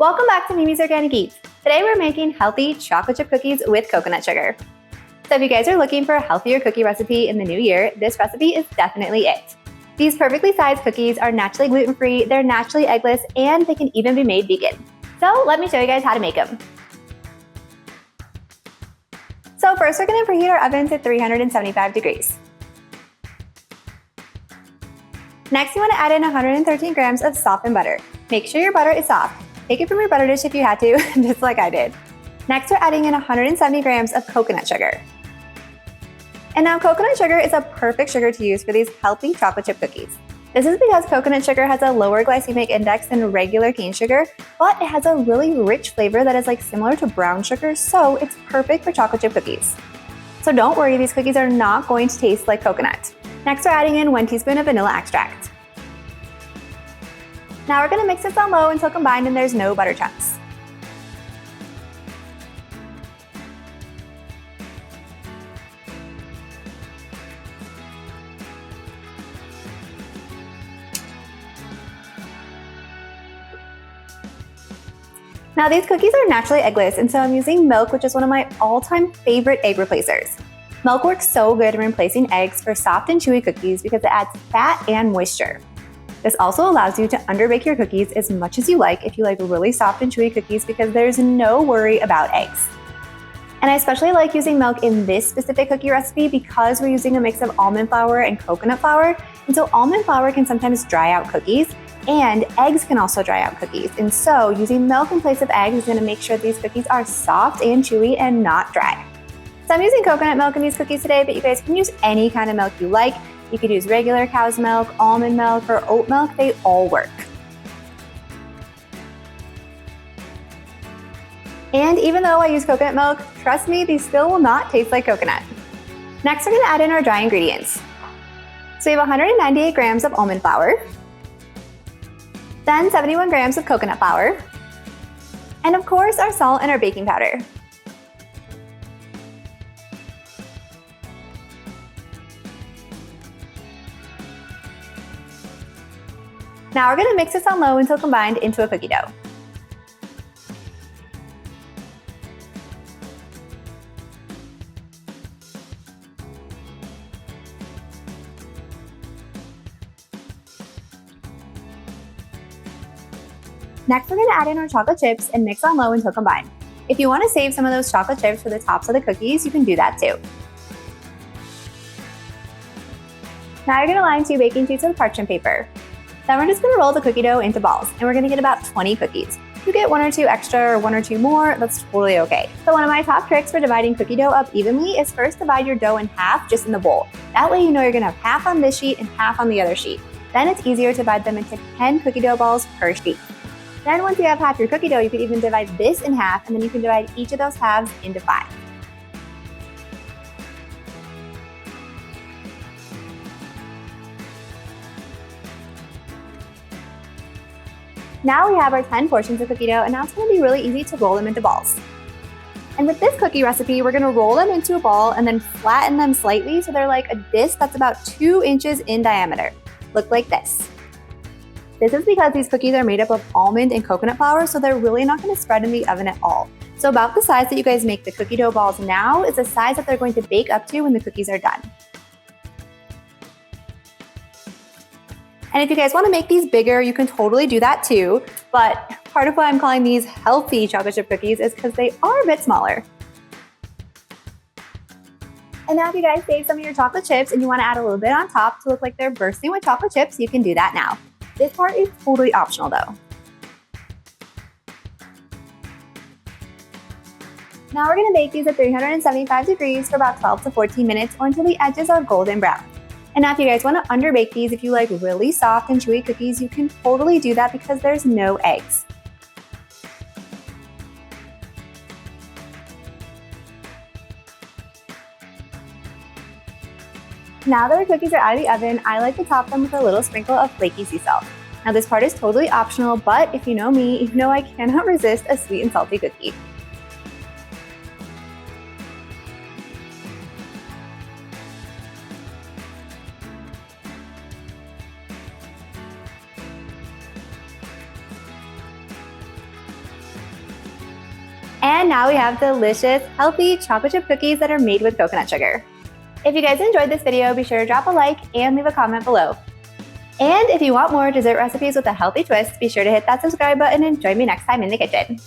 Welcome back to Mimi's Organic Eats. Today we're making healthy chocolate chip cookies with coconut sugar. So if you guys are looking for a healthier cookie recipe in the new year, this recipe is definitely it. These perfectly sized cookies are naturally gluten-free, they're naturally eggless, and they can even be made vegan. So let me show you guys how to make them. So first we're going to preheat our oven to 375 degrees. Next you want to add in 113 grams of softened butter. Make sure your butter is soft. Take it from your butter dish if you had to, just like I did. Next, we're adding in 170 grams of coconut sugar. And now coconut sugar is a perfect sugar to use for these healthy chocolate chip cookies. This is because coconut sugar has a lower glycemic index than regular cane sugar, but it has a really rich flavor that is similar to brown sugar, so it's perfect for chocolate chip cookies. So don't worry, these cookies are not going to taste like coconut. Next, we're adding in 1 teaspoon of vanilla extract. Now we're going to mix this on low until combined and there's no butter chunks. Now these cookies are naturally eggless, and so I'm using milk, which is one of my all-time favorite egg replacers. Milk works so good in replacing eggs for soft and chewy cookies because it adds fat and moisture. This also allows you to underbake your cookies as much as you like if you like really soft and chewy cookies because there's no worry about eggs. And I especially like using milk in this specific cookie recipe because we're using a mix of almond flour and coconut flour. And so almond flour can sometimes dry out cookies, and eggs can also dry out cookies. And so using milk in place of eggs is going to make sure these cookies are soft and chewy and not dry. So I'm using coconut milk in these cookies today, but you guys can use any kind of milk you like. You could use regular cow's milk, almond milk, or oat milk. They all work. And even though I use coconut milk, trust me, these still will not taste like coconut. Next, we're going to add in our dry ingredients. So we have 198 grams of almond flour, then 71 grams of coconut flour, and of course our salt and our baking powder. Now we're going to mix this on low until combined into a cookie dough. Next, we're going to add in our chocolate chips and mix on low until combined. If you want to save some of those chocolate chips for the tops of the cookies, you can do that too. Now you're going to line 2 baking sheets with parchment paper. Then we're just going to roll the cookie dough into balls, and we're going to get about 20 cookies. If you get 1 or 2 extra or 1 or 2 more, that's totally okay. So one of my top tricks for dividing cookie dough up evenly is first divide your dough in half just in the bowl. That way you know you're going to have half on this sheet and half on the other sheet. Then it's easier to divide them into 10 cookie dough balls per sheet. Then once you have half your cookie dough, you can even divide this in half, and then you can divide each of those halves into 5. Now we have our 10 portions of cookie dough, and now it's going to be really easy to roll them into balls. And with this cookie recipe, we're going to roll them into a ball and then flatten them slightly so they're like a disc that's about 2 inches in diameter. Look like this. This is because these cookies are made up of almond and coconut flour, so they're really not going to spread in the oven at all. So about the size that you guys make the cookie dough balls now is the size that they're going to bake up to when the cookies are done. And if you guys want to make these bigger, you can totally do that too. But part of why I'm calling these healthy chocolate chip cookies is because they are a bit smaller. And now if you guys save some of your chocolate chips and you want to add a little bit on top to look like they're bursting with chocolate chips, you can do that now. This part is totally optional though. Now we're going to bake these at 375 degrees for about 12 to 14 minutes or until the edges are golden brown. And now if you guys want to underbake these, if you like really soft and chewy cookies, you can totally do that because there's no eggs. Now that our cookies are out of the oven, I like to top them with a little sprinkle of flaky sea salt. Now this part is totally optional, but if you know me, you know I cannot resist a sweet and salty cookie. And now we have delicious, healthy chocolate chip cookies that are made with coconut sugar. If you guys enjoyed this video, be sure to drop a like and leave a comment below. And if you want more dessert recipes with a healthy twist, be sure to hit that subscribe button and join me next time in the kitchen.